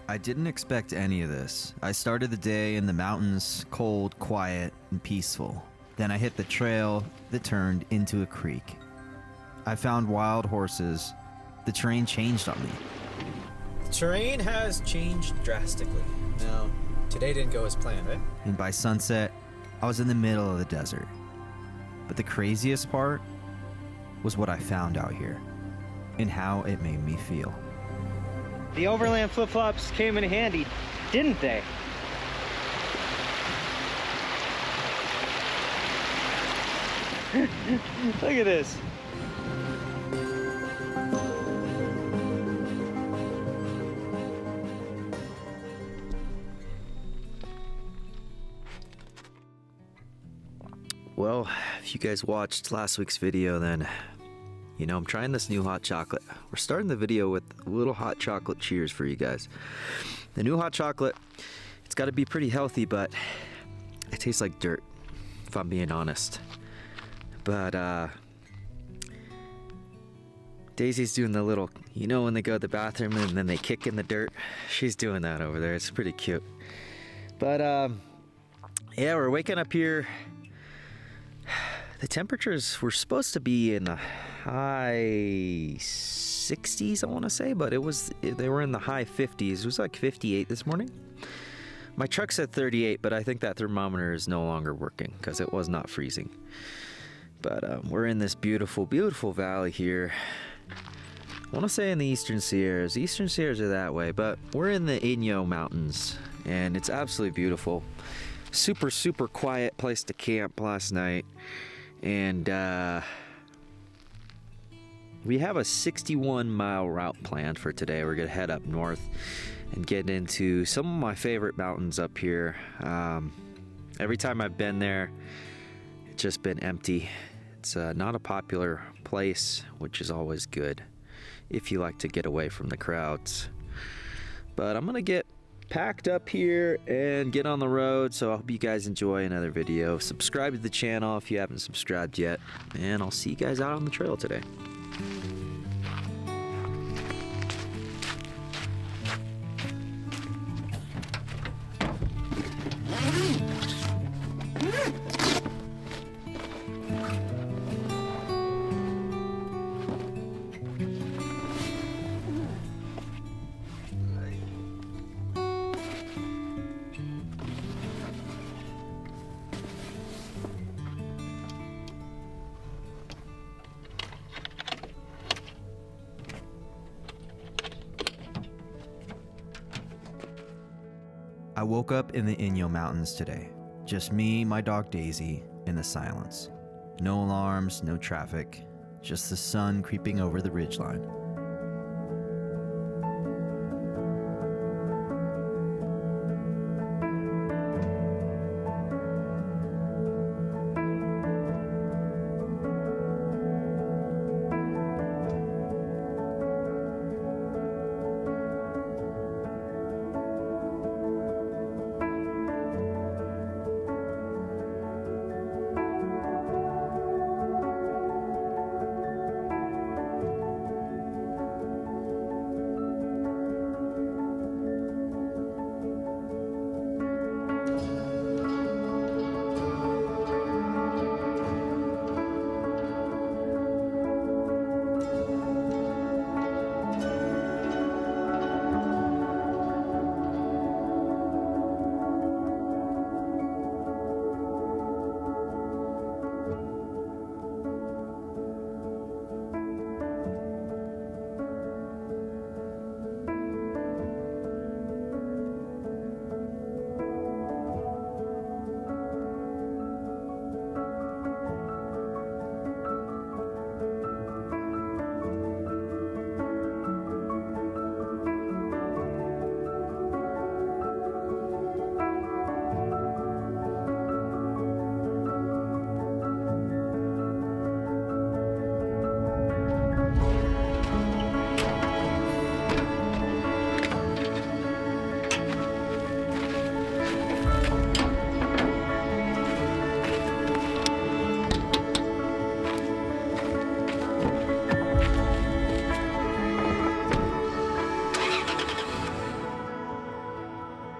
I didn't expect any of this. I started the day in the mountains, cold, quiet, and peaceful. Then I hit the trail that turned into a creek. I found wild horses. The terrain changed on me. The terrain has changed drastically. Now, today didn't go as planned, right? And by sunset, I was in the middle of the desert. But the craziest part was what I found out here and how it made me feel. The overland flip-flops came in handy, didn't they? Look at this. Well, if you guys watched last week's video, then you know I'm trying this new hot chocolate. We're starting the video with a little hot chocolate cheers for you guys. The new hot chocolate, it's got to be pretty healthy, but it tastes like dirt, if I'm being honest. But Daisy's doing the little, you know, when they go to the bathroom and then they kick in the dirt. She's doing that over there. It's pretty cute. But yeah, we're waking up here. The temperatures were supposed to be in the high 60s, I want to say, but they were in the high 50s. It was like 58 this morning. My truck said 38, but I think that thermometer is no longer working because it was not freezing. But we're in this beautiful, beautiful valley here. I want to say in the Eastern Sierras. The Eastern Sierras are that way, but we're in the Inyo Mountains, and it's absolutely beautiful. Super, super quiet place to camp last night. And we have a 61-mile route planned for today. We're gonna head up north and get into some of my favorite mountains up here. Every time I've been there, it's just been empty. It's not a popular place, which is always good if you like to get away from the crowds. But I'm gonna get packed up here and get on the road, so I hope you guys enjoy another video. Subscribe to the channel if you haven't subscribed yet, and I'll see you guys out on the trail today. I woke up in the Inyo Mountains today. Just me, my dog Daisy, and the silence. No alarms, no traffic, just the sun creeping over the ridgeline.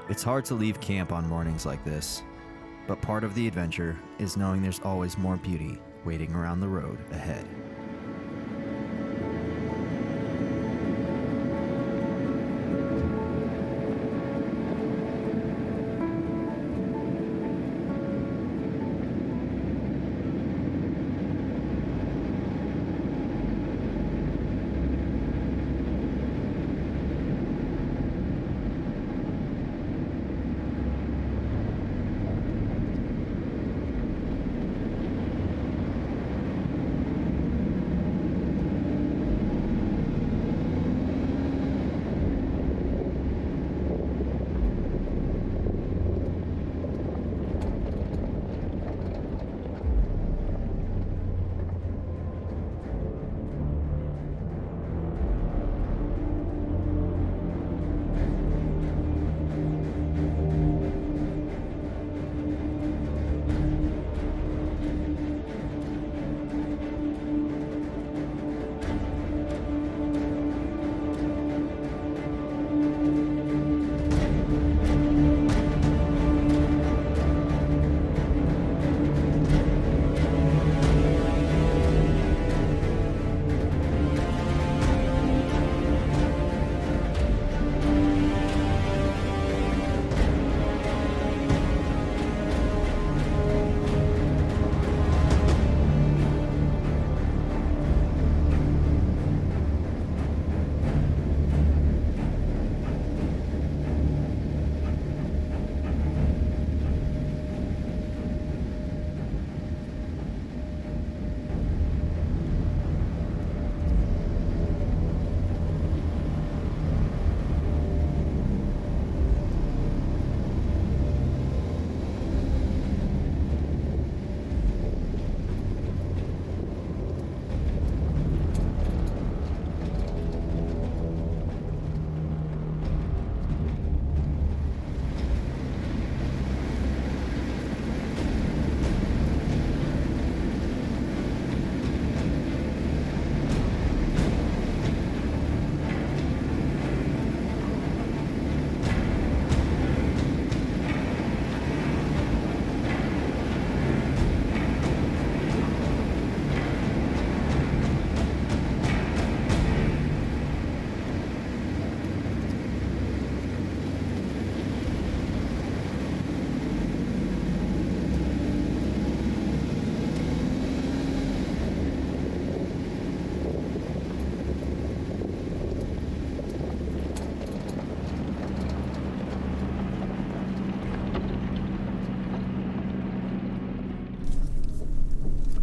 It's hard to leave camp on mornings like this, but part of the adventure is knowing there's always more beauty waiting around the road ahead.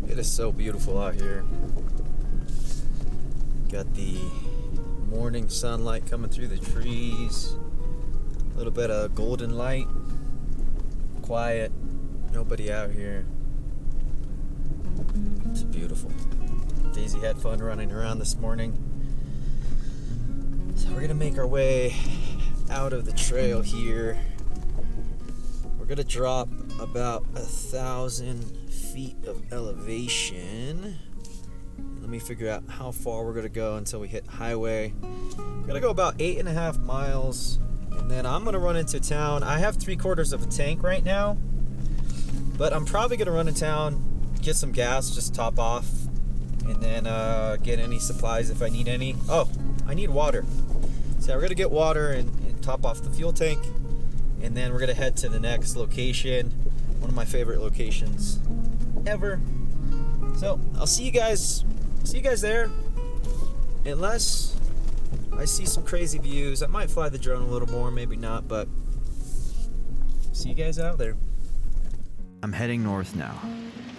It is so beautiful out here. Got the morning sunlight coming through the trees. A little bit of golden light. Quiet. Nobody out here. It's beautiful. Daisy had fun running around this morning. So we're gonna make our way out of the trail here. We're gonna drop about 1,000 feet of elevation. Let me figure out how far we're gonna go until we hit highway. We're gonna go about 8.5 miles, and then I'm gonna run into town. I have 3/4 of a tank right now, but I'm probably gonna run in town, get some gas, just top off, and then get any supplies if I need any. Oh, I need water. So we're gonna get water and top off the fuel tank, and then we're gonna head to the next location, one of my favorite locations ever. So I'll see you guys there, unless I see some crazy views. I might fly the drone a little more, maybe not, but see you guys out there. I'm heading north now,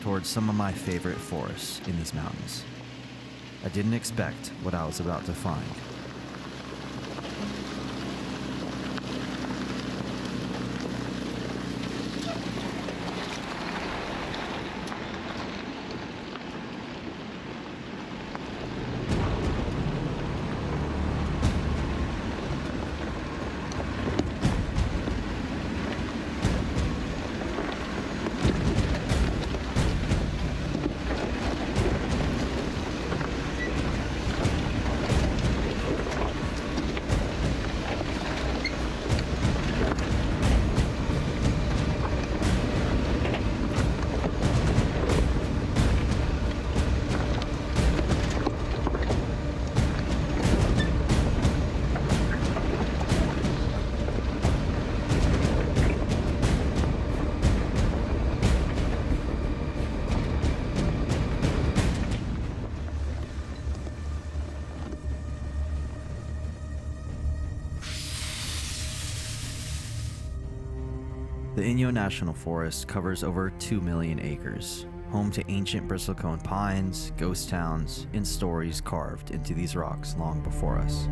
towards some of my favorite forests in these mountains. I didn't expect what I was about to find. The Inyo National Forest covers over 2 million acres, home to ancient bristlecone pines, ghost towns, and stories carved into these rocks long before us.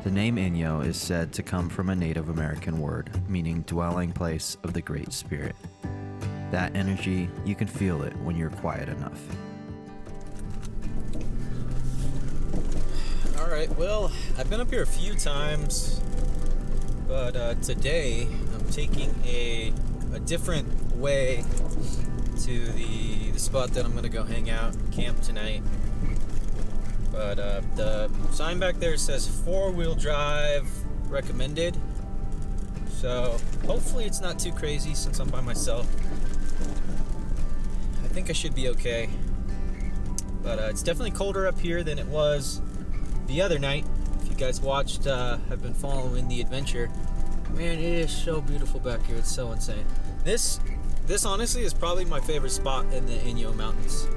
The name Inyo is said to come from a Native American word meaning dwelling place of the Great Spirit. That energy, you can feel it when you're quiet enough. Alright, well, I've been up here a few times, but today I'm taking a different way to the spot that I'm going to go hang out, camp tonight. But the sign back there says 4-wheel drive recommended. So hopefully it's not too crazy since I'm by myself. I think I should be okay. But it's definitely colder up here than it was the other night. If you guys watched, have been following the adventure. Man, it is so beautiful back here. It's so insane. This honestly is probably my favorite spot in the Inyo Mountains.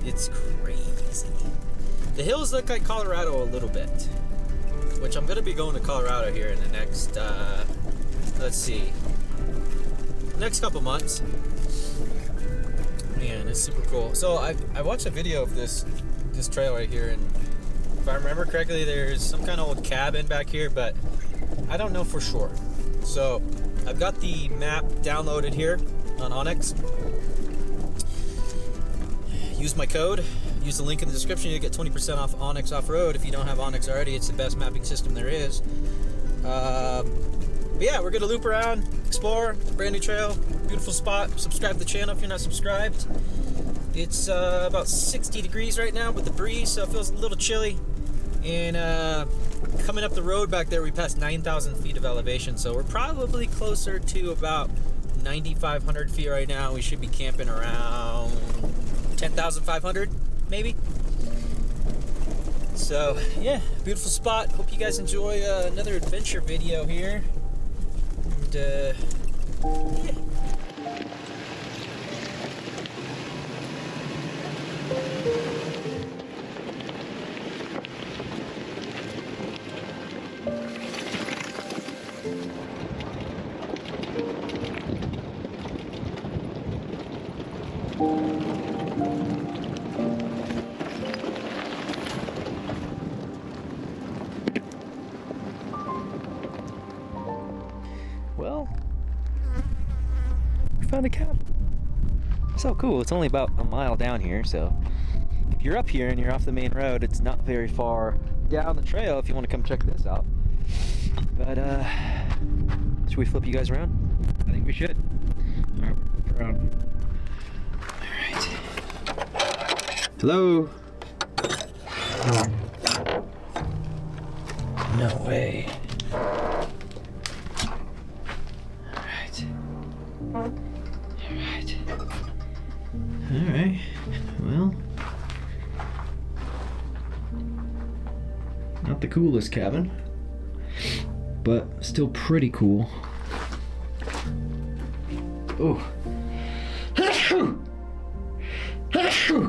It's crazy. The hills look like Colorado a little bit, which I'm going to be going to Colorado here in the next, next couple months. Man, it's super cool. So I watched a video of this trail right here, and if I remember correctly, there's some kind of old cabin back here, but I don't know for sure. So I've got the map downloaded here on Onyx. Use my code. Use the link in the description. You get 20% off Onyx Offroad. If you don't have Onyx already, it's the best mapping system there is. But yeah, we're gonna loop around, explore, brand new trail, beautiful spot. Subscribe to the channel if you're not subscribed. It's about 60 degrees right now with the breeze, so it feels a little chilly. And coming up the road back there, we passed 9,000 feet of elevation, so we're probably closer to about 9,500 feet right now. We should be camping around 10,500. Maybe. So yeah, beautiful spot. Hope you guys enjoy another adventure video here. And yeah. Well, we found a cabin. So cool. It's only about a mile down here, so if you're up here and you're off the main road, it's not very far down the trail if you want to come check this out. But should we flip you guys around? I think we should. All right, flip around. Hello. No way. Alright, well, not the coolest cabin, but still pretty cool. Oh.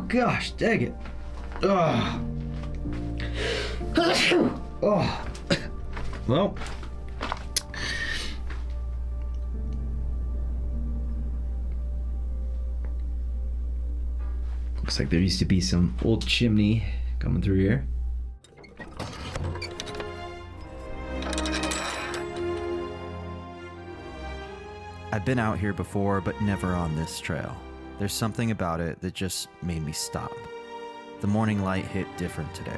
Gosh, dang it. Oh. Oh, well. Looks like there used to be some old chimney coming through here. I've been out here before, but never on this trail. There's something about it that just made me stop. The morning light hit different today.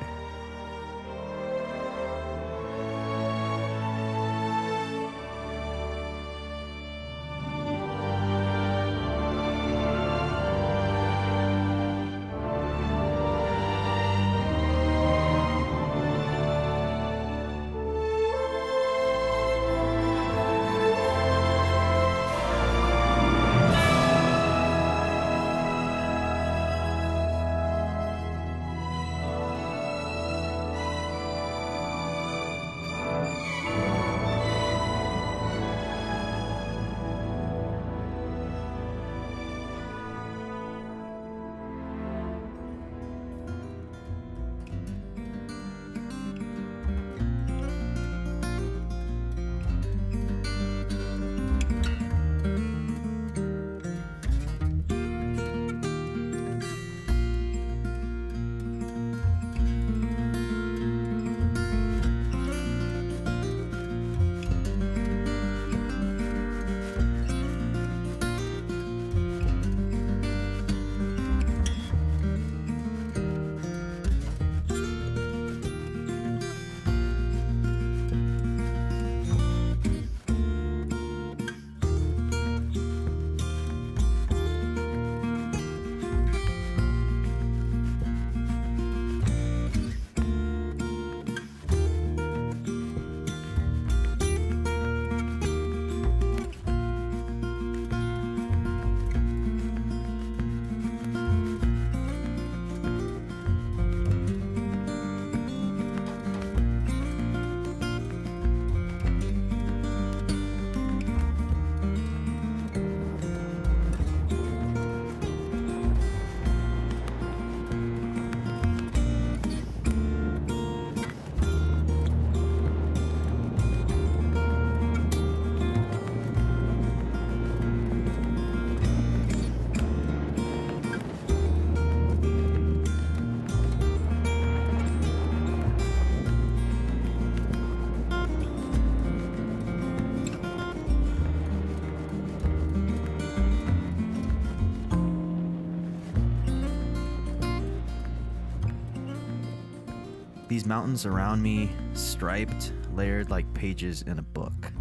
These mountains around me, striped, layered like pages in a book.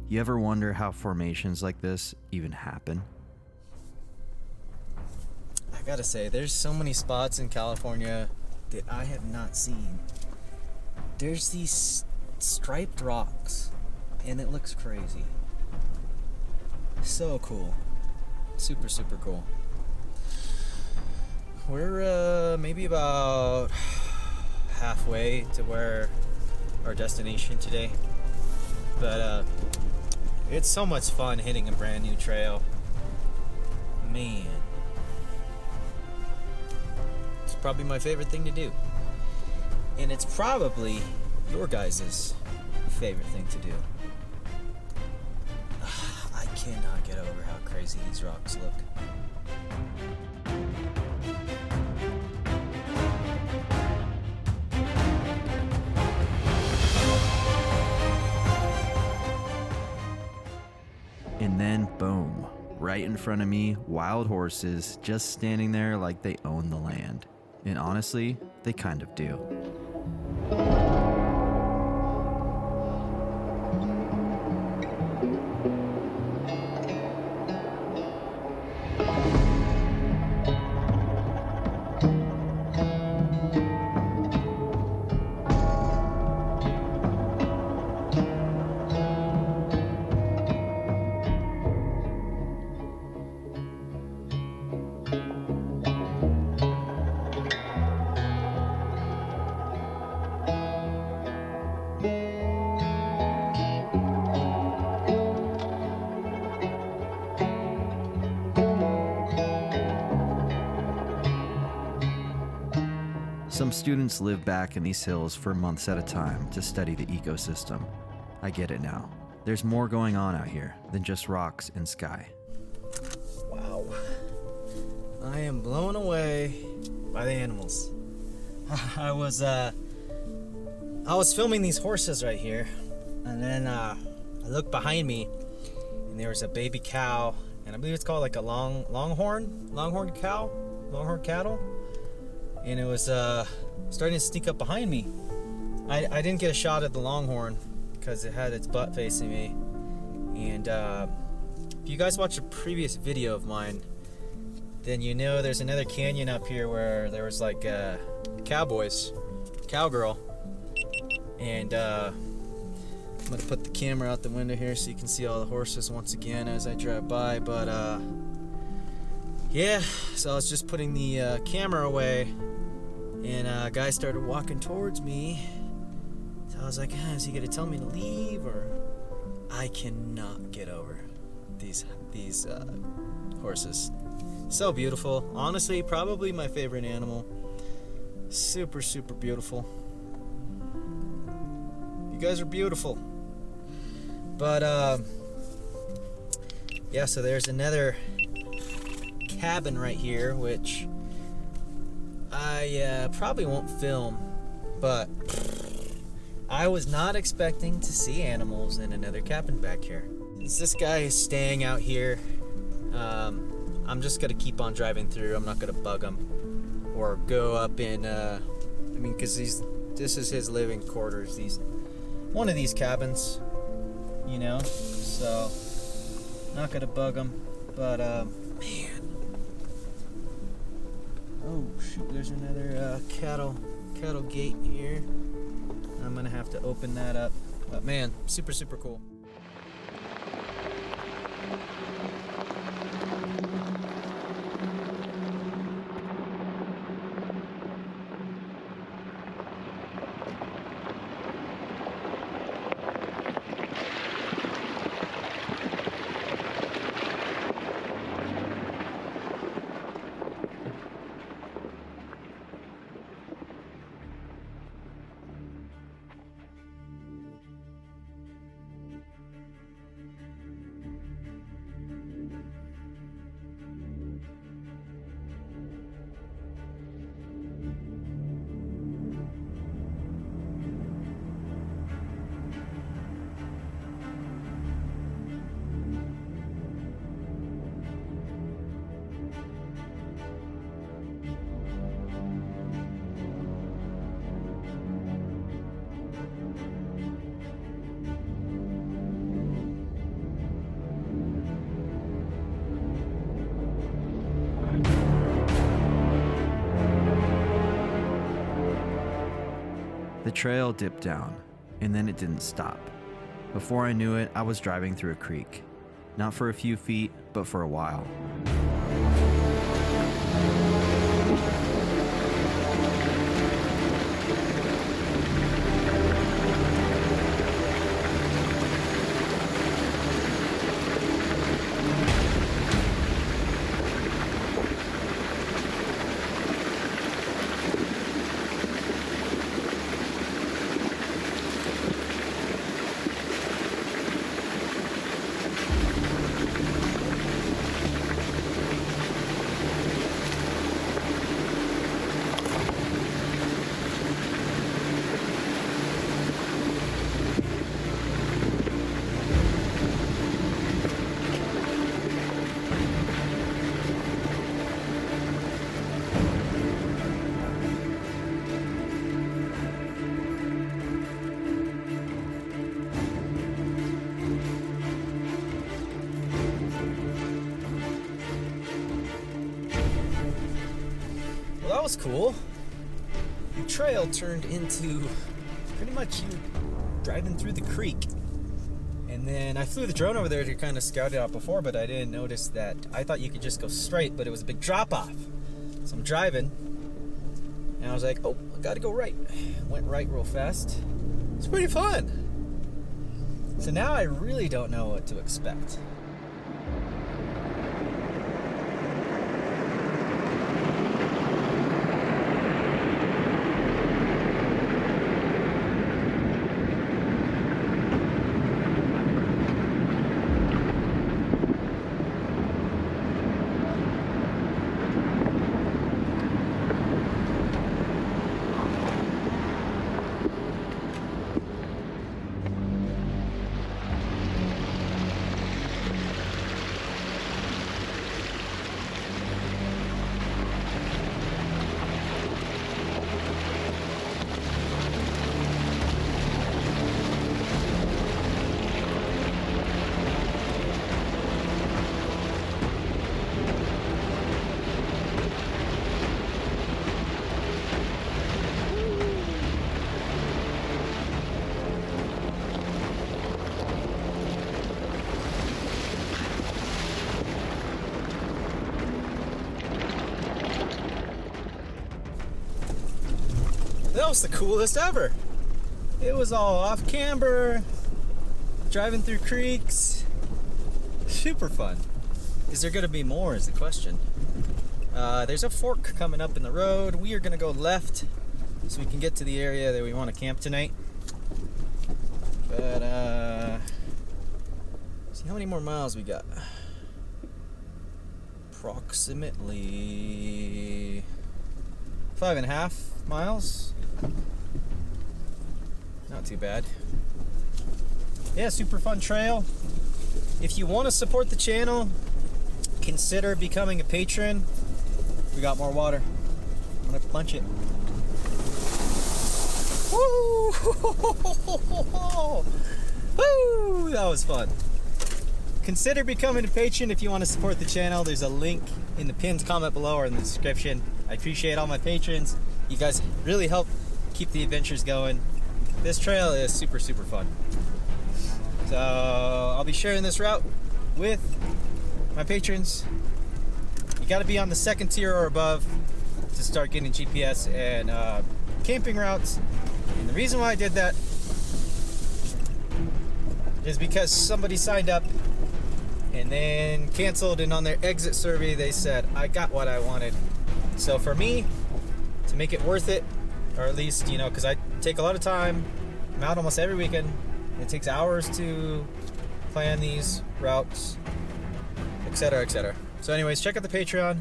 You ever wonder how formations like this even happen? I gotta say, there's so many spots in California that I have not seen. There's these striped rocks, and it looks crazy. So cool. Super, super cool. We're maybe about halfway to where our destination today, but it's so much fun hitting a brand new trail. Man, it's probably my favorite thing to do, and it's probably your guys' favorite thing to do. I cannot get over how crazy these rocks look. And then, boom, right in front of me, wild horses just standing there like they own the land. And honestly, they kind of do. Some students live back in these hills for months at a time to study the ecosystem. I get it now. There's more going on out here than just rocks and sky. Wow. I am blown away by the animals. I was filming these horses right here, and then I looked behind me, and there was a baby cow, and I believe it's called like a longhorn cattle, and it was starting to sneak up behind me. I didn't get a shot at the longhorn because it had its butt facing me, and if you guys watched a previous video of mine, then you know there's another canyon up here where there was like cowgirl, and I'm gonna put the camera out the window here so you can see all the horses once again as I drive by. But yeah, so I was just putting the camera away, and a guy started walking towards me. So I was like, is he gonna tell me to leave? Or I cannot get over these horses. So beautiful. Honestly, probably my favorite animal. Super, super beautiful. You guys are beautiful. But yeah, so there's another cabin right here, which I probably won't film, but I was not expecting to see animals in another cabin back here. Since this guy is staying out here, I'm just gonna keep on driving through. I'm not gonna bug him or go up in because this is his living quarters, one of these cabins, you know, so not gonna bug him. But man, oh shoot, there's another cattle gate here. I'm gonna have to open that up, but man, super, super cool. The trail dipped down, and then it didn't stop. Before I knew it, I was driving through a creek. Not for a few feet, but for a while. That was cool. The trail turned into pretty much you driving through the creek. And then I flew the drone over there to kind of scout it out before, but I didn't notice that. I thought you could just go straight, but it was a big drop off. So I'm driving, and I was like, oh, I gotta go right. Went right real fast. It's pretty fun. So now I really don't know what to expect. That was the coolest ever. It was all off camber, driving through creeks. Super fun. Is there gonna be more is the question. There's a fork coming up in the road. We are gonna go left so we can get to the area that we want to camp tonight. But see how many more miles we got. Approximately 5.5 miles. Not too bad. Yeah, super fun trail. If you want to support the channel, consider becoming a patron. We got more water. I'm gonna punch it. Woo! Woo! That was fun. Consider becoming a patron if you want to support the channel. There's a link in the pinned comment below or in the description. I appreciate all my patrons. You guys really help keep the adventures going. This trail is super, super fun. So I'll be sharing this route with my patrons. You got to be on the 2nd tier or above to start getting GPS and camping routes. And the reason why I did that is because somebody signed up and then canceled, and on their exit survey they said, I got what I wanted. So for me, to make it worth it, or at least, you know, because I take a lot of time, I'm out almost every weekend. It takes hours to plan these routes, etc., etc. So anyways, check out the Patreon.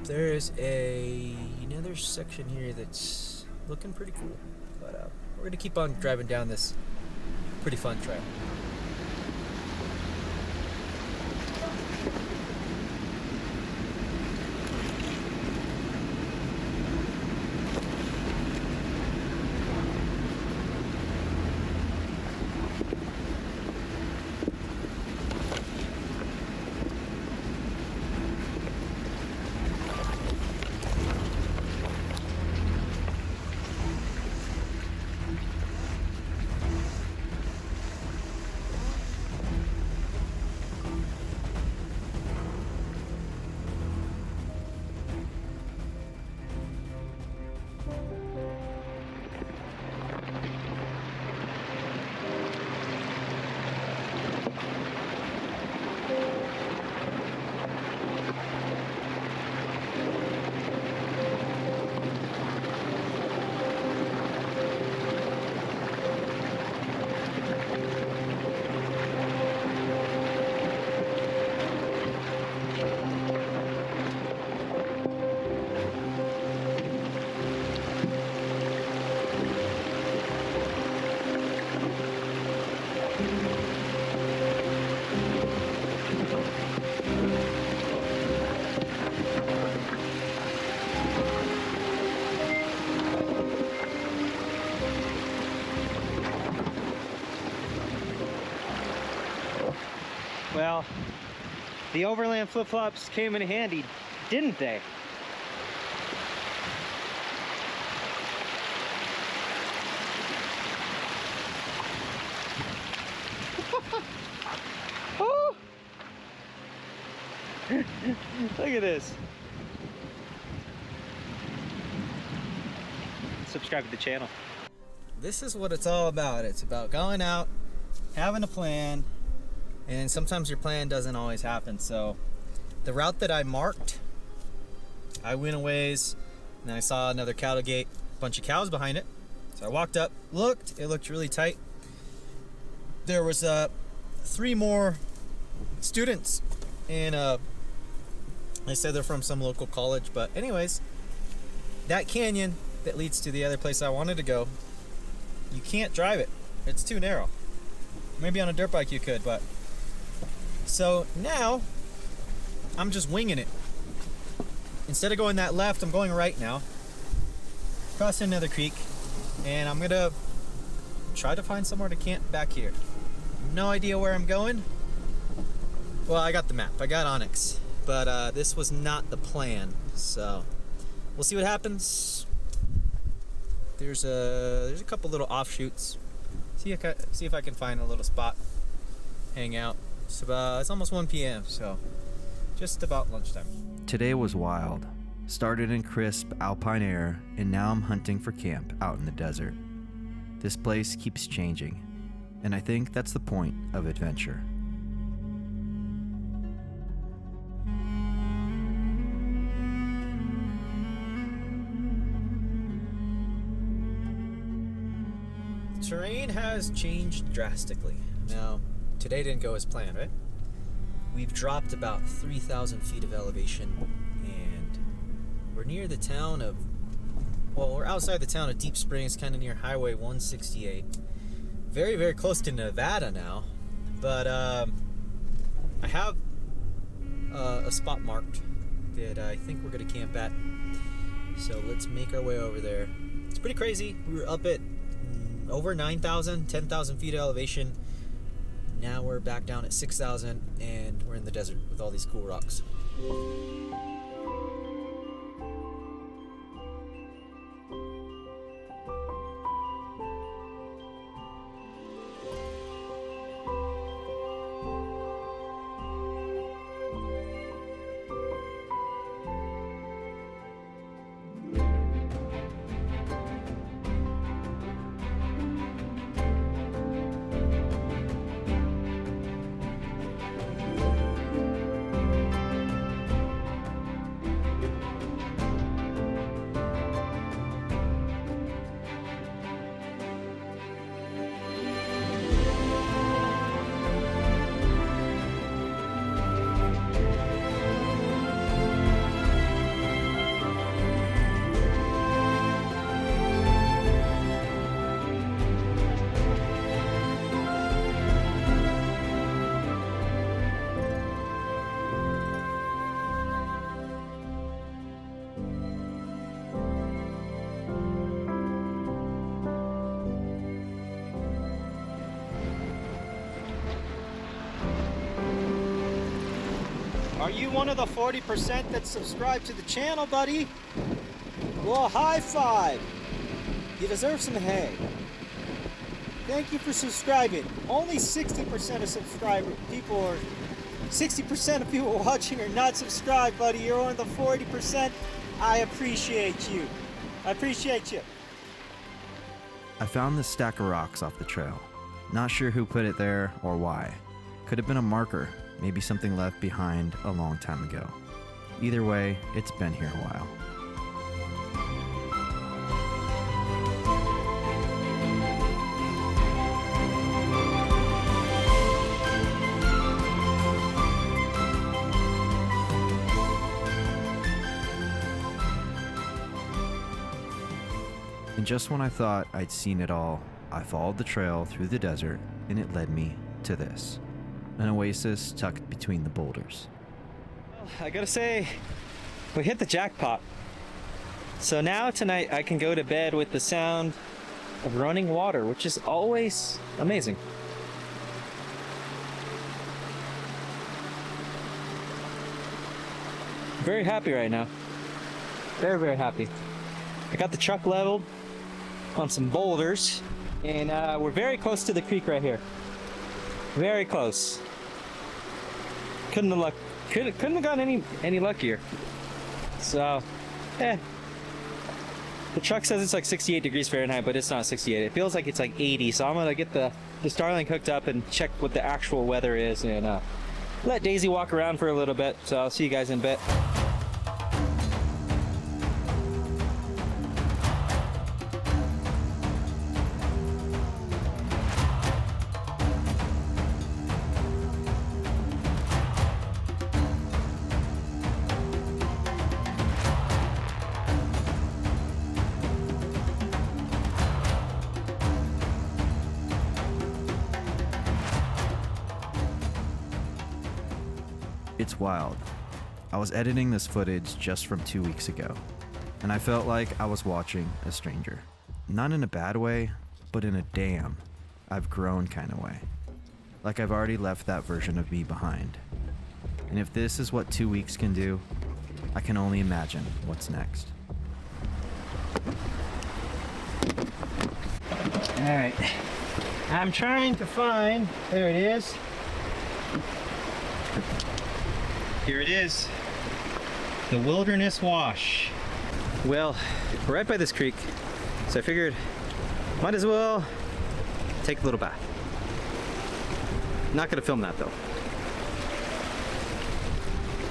There's another section here that's looking pretty cool. But we're going to keep on driving down this pretty fun trail. Well, the overland flip-flops came in handy, didn't they? Oh! Look at this. Subscribe to the channel. This is what it's all about. It's about going out, having a plan, and sometimes your plan doesn't always happen. So the route that I marked, I went a ways, and then I saw another cattle gate, a bunch of cows behind it. So I walked up, looked, it looked really tight. There was 3 more students, and they said they're from some local college. But anyways, that canyon that leads to the other place I wanted to go, you can't drive it. It's too narrow. Maybe on a dirt bike you could, but so now I'm just winging it. Instead of going that left, I'm going right now, crossing another creek, and I'm gonna try to find somewhere to camp back here. No idea where I'm going. Well, I got the map, I got Onyx, but this was not the plan, so we'll see what happens. There's a couple little offshoots. See if I can find a little spot, hang out. It's almost 1 p.m., so just about lunchtime. Today was wild. Started in crisp alpine air, and now I'm hunting for camp out in the desert. This place keeps changing, and I think that's the point of adventure. The terrain has changed drastically. Now, today didn't go as planned, right? We've dropped about 3,000 feet of elevation, and we're near the town of, well, we're outside the town of Deep Springs, kind of near Highway 168. Very, very close to Nevada now, but I have a spot marked that I think we're going to camp at, so let's make our way over there. It's pretty crazy. We were up at over 9,000, 10,000 feet of elevation. Now we're back down at 6,000, and we're in the desert with all these cool rocks. Are you one of the 40% that subscribe to the channel, buddy? Well, high five. You deserve some hay. Thank you for subscribing. Only 60% of people are 60% of people watching are not subscribed, buddy. You're one of the 40%. I appreciate you. I appreciate you. I found this stack of rocks off the trail. Not sure who put it there or why. Could have been a marker, maybe something left behind a long time ago. Either way, it's been here a while. And just when I thought I'd seen it all, I followed the trail through the desert, and it led me to this. An oasis tucked between the boulders. I gotta say, we hit the jackpot. So now tonight I can go to bed with the sound of running water, which is always amazing. Very happy right now. Very, very happy. I got the truck leveled on some boulders, and we're very close to the creek right here. Very close. Couldn't have gotten any luckier. So, the truck says it's like 68 degrees Fahrenheit, but it's not 68. It feels like it's like 80. So I'm gonna get the Starlink hooked up and check what the actual weather is, and let Daisy walk around for a little bit. So I'll see you guys in a bit. It's wild. I was editing this footage just from 2 weeks ago, and I felt like I was watching a stranger. Not in a bad way, but in a damn, I've grown kind of way. Like I've already left that version of me behind. And if this is what 2 weeks can do, I can only imagine what's next. Alright. I'm trying to find, there it is. Here it is. The Wilderness Wash. Well, we're right by this creek, so I figured might as well take a little bath. Not gonna film that though.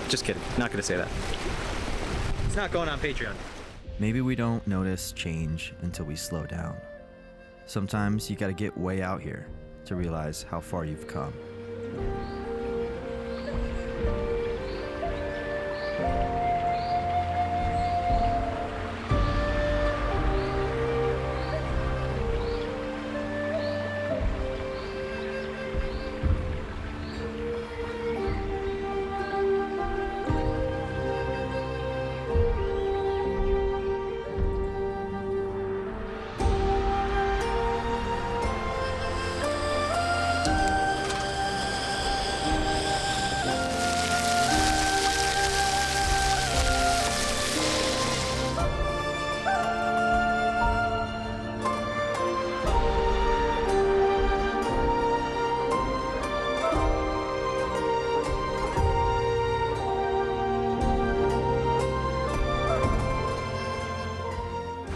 Just kidding, not gonna say that. It's not going on Patreon. Maybe we don't notice change until we slow down. Sometimes you gotta get way out here to realize how far you've come.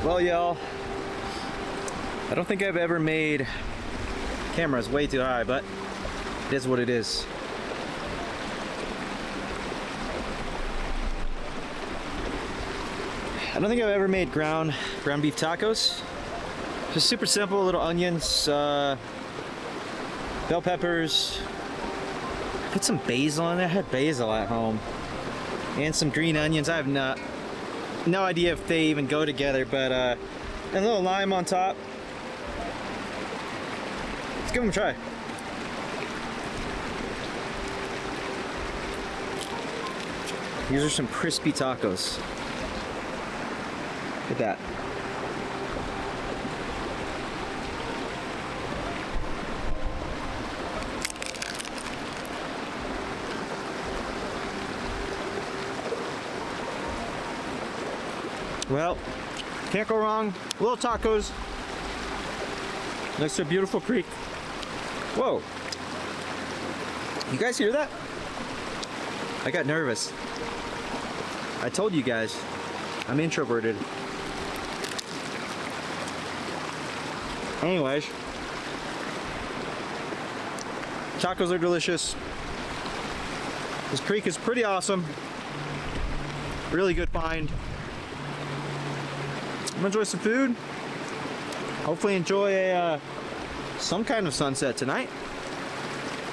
Well, y'all, I don't think I've ever made cameras way too high, but it is what it is. I don't think I've ever made ground beef tacos. Just super simple, little onions, bell peppers. Put some basil in there. I had basil at home, and some green onions. I have no idea if they even go together, but and a little lime on top. Let's give them a try. These are some crispy tacos. Look at that. Well, can't go wrong. Little tacos next to a beautiful creek. Whoa. You guys hear that? I got nervous. I told you guys, I'm introverted. Anyways, tacos are delicious. This creek is pretty awesome. Really good find. I'm gonna enjoy some food. Hopefully enjoy some kind of sunset tonight.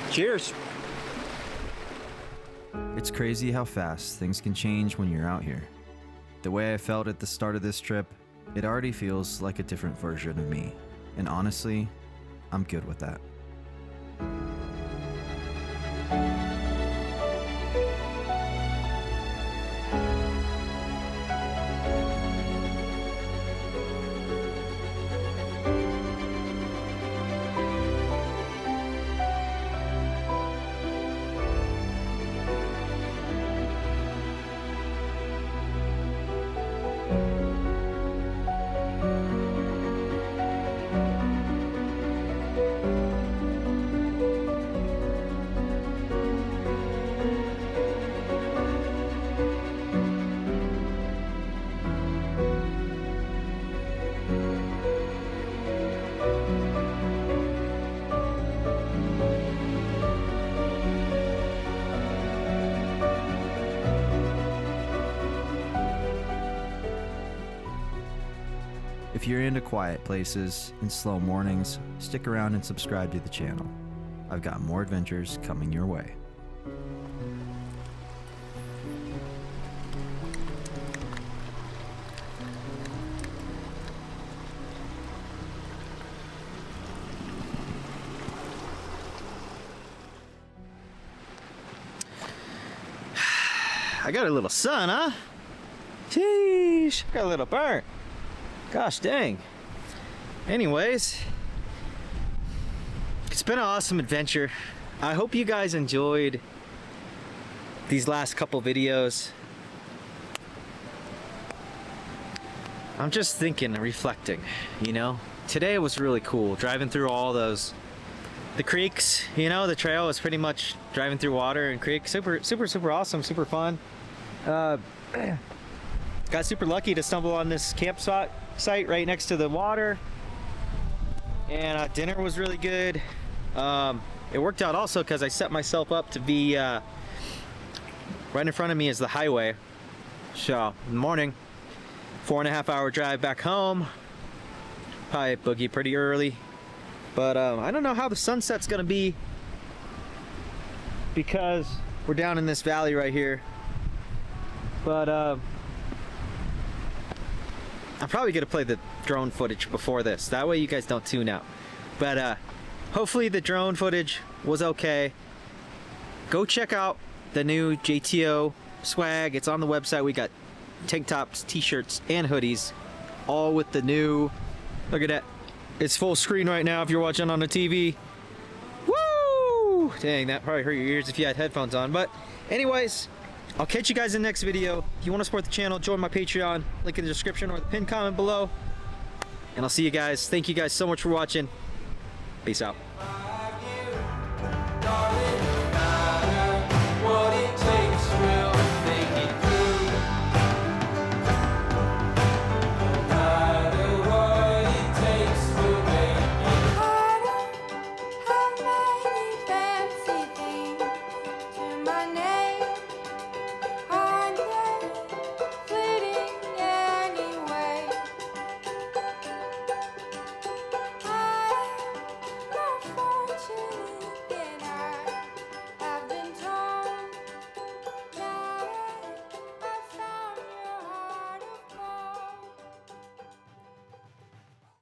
Cheers. It's crazy how fast things can change when you're out here. The way I felt at the start of this trip, it already feels like a different version of me. And honestly, I'm good with that. If you're into quiet places and slow mornings, stick around and subscribe to the channel. I've got more adventures coming your way. I got a little sun, huh? Sheesh, got a little burn. Gosh dang. Anyways, it's been an awesome adventure. I hope you guys enjoyed these last couple videos. I'm just thinking and reflecting, you know? Today was really cool, driving through all those, the creeks, you know, the trail was pretty much driving through water and creeks. Super awesome, super fun. Got super lucky to stumble on this campsite site right next to the water, and dinner was really good. It worked out also because I set myself up to be right in front of me is the highway. So in the morning, 4.5 hour drive back home. Probably boogie pretty early, but I don't know how the sunset's gonna be because we're down in this valley right here. But I'm probably gonna play the drone footage before this. That way you guys don't tune out. But hopefully the drone footage was okay. Go check out the new JTO swag. It's on the website. We got tank tops, t-shirts, and hoodies, all with the new. Look at that. It's full screen right now if you're watching on the TV. Woo! Dang, that probably hurt your ears if you had headphones on. But anyways, I'll catch you guys in the next video. If you want to support the channel, join my Patreon. Link in the description or the pinned comment below. And I'll see you guys. Thank you guys so much for watching. Peace out.